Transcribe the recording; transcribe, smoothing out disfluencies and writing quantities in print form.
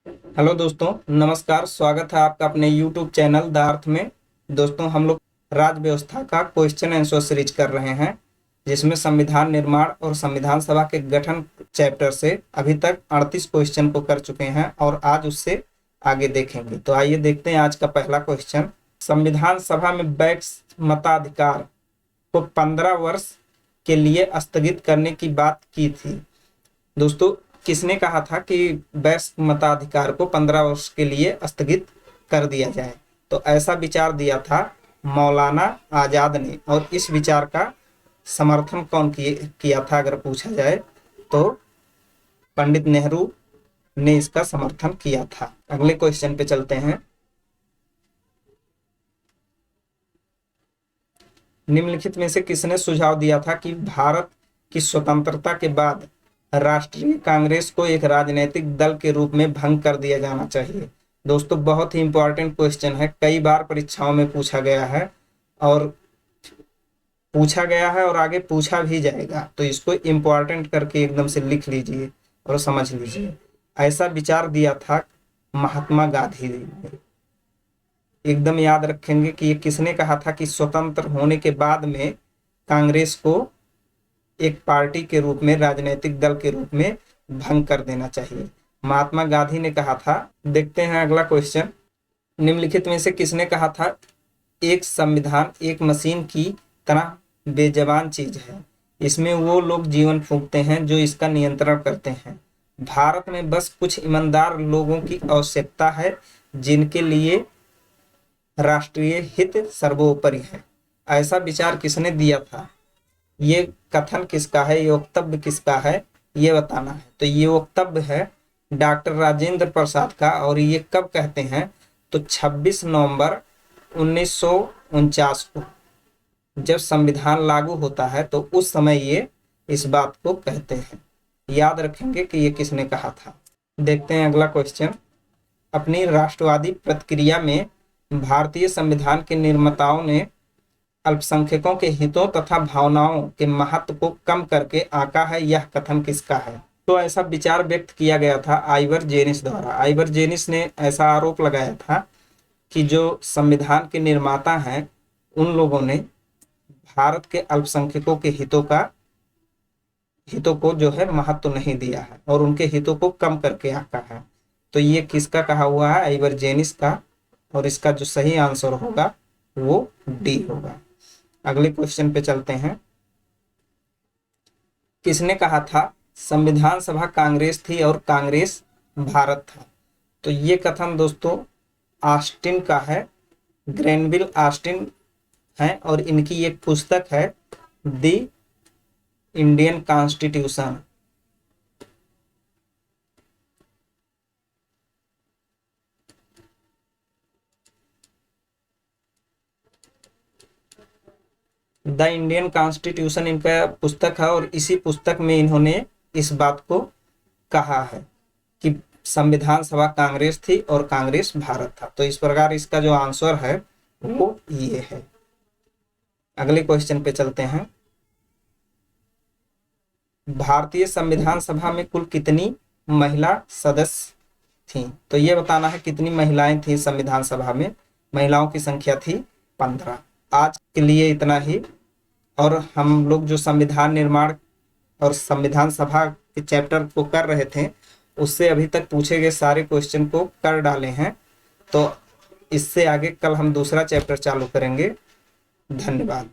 Hello दोस्तों, नमस्कार। स्वागत है आपका अपने यूट्यूब चैनल द अर्थ में। दोस्तों, हम लोग राज्य व्यवस्था का क्वेश्चन आंसर सीरीज कर रहे हैं, जिसमें संविधान निर्माण और संविधान सभा के गठन चैप्टर से अभी तक 38 क्वेश्चन को कर चुके हैं और आज उससे आगे देखेंगे। तो आइए देखते हैं आज का पहला क्वेश्चन। संविधान सभा में वैट मताधिकार को 15 वर्ष के लिए स्थगित करने की बात की थी। दोस्तों, किसने कहा था कि वैट मताधिकार को 15 वर्ष के लिए स्थगित कर दिया जाए? तो ऐसा विचार दिया था मौलाना आजाद ने। और इस विचार का समर्थन कौन किया था अगर पूछा जाए तो पंडित नेहरू ने इसका समर्थन किया था। अगले क्वेश्चन पे चलते हैं। निम्नलिखित में से किसने सुझाव दिया था कि भारत की स्वतंत्रता के बाद राष्ट्रीय कांग्रेस को एक राजनीतिक दल के रूप में भंग कर दिया जाना चाहिए? दोस्तों, बहुत ही इंपॉर्टेंट क्वेश्चन है, कई बार परीक्षाओं में पूछा गया है और आगे पूछा भी जाएगा। तो इसको इंपॉर्टेंट करके एकदम से लिख लीजिए और समझ लीजिए। ऐसा विचार दिया था महात्मा गांधी ने। एकदम याद रखेंगे कि ये किसने कहा था कि स्वतंत्र होने के बाद में कांग्रेस को एक पार्टी के रूप में, राजनीतिक दल के रूप में भंग कर देना चाहिए। महात्मा गांधी ने कहा था। देखते हैं अगला क्वेश्चन। निम्नलिखित में से किसने कहा था एक संविधान एक मशीन की तरह बेजबान चीज है, इसमें वो लोग जीवन फूंकते हैं जो इसका नियंत्रण करते हैं। भारत में बस कुछ ईमानदार लोगों की आवश्यकता है जिनके लिए राष्ट्रीय हित सर्वोपरि है। ऐसा विचार किसने दिया था? ये कथन किसका है, ये वक्तव्य किसका है, ये बताना है। तो ये वक्तव्य है डॉक्टर राजेंद्र प्रसाद का। और ये कब कहते हैं? तो 26 नवंबर 1949 को जब संविधान लागू होता है तो उस समय ये इस बात को कहते हैं। याद रखेंगे कि ये किसने कहा था। देखते हैं अगला क्वेश्चन। अपनी राष्ट्रवादी प्रतिक्रिया में भारतीय संविधान के निर्माताओं ने अल्पसंख्यकों के हितों तथा भावनाओं के महत्व को कम करके आंका है। यह कथन किसका है? तो ऐसा विचार व्यक्त किया गया था आइवर जेनिस द्वारा। आइवर जेनिस ने ऐसा आरोप लगाया था कि जो संविधान के निर्माता हैं उन लोगों ने भारत के अल्पसंख्यकों के हितों को जो है महत्व नहीं दिया है और उनके हितों को कम करके आंका है। तो ये किसका कहा हुआ है? आइवर जेनिस का। और इसका जो सही आंसर होगा वो डी होगा। अगले क्वेश्चन पे चलते हैं। किसने कहा था संविधान सभा कांग्रेस थी और कांग्रेस भारत था? तो ये कथन दोस्तों ऑस्टिन का है, ग्रेनविल ऑस्टिन है। और इनकी एक पुस्तक है the Indian constitution. The Indian constitution इनका पुस्तक है और इसी पुस्तक में इन्होंने इस बात को कहा है कि संविधान सभा कांग्रेस थी और कांग्रेस भारत था। तो इस प्रकार इसका जो आंसर है वो ये है। अगले क्वेश्चन पे चलते हैं। भारतीय संविधान सभा में कुल कितनी महिला सदस्य थी? तो ये बताना है कितनी महिलाएं थी संविधान सभा में। महिलाओं की संख्या थी 15। आज के लिए इतना ही। और हम लोग जो संविधान निर्माण और संविधान सभा के चैप्टर को कर रहे थे उससे अभी तक पूछे गए सारे क्वेश्चन को कर डाले हैं। तो इससे आगे कल हम दूसरा चैप्टर चालू करेंगे। धन्यवाद।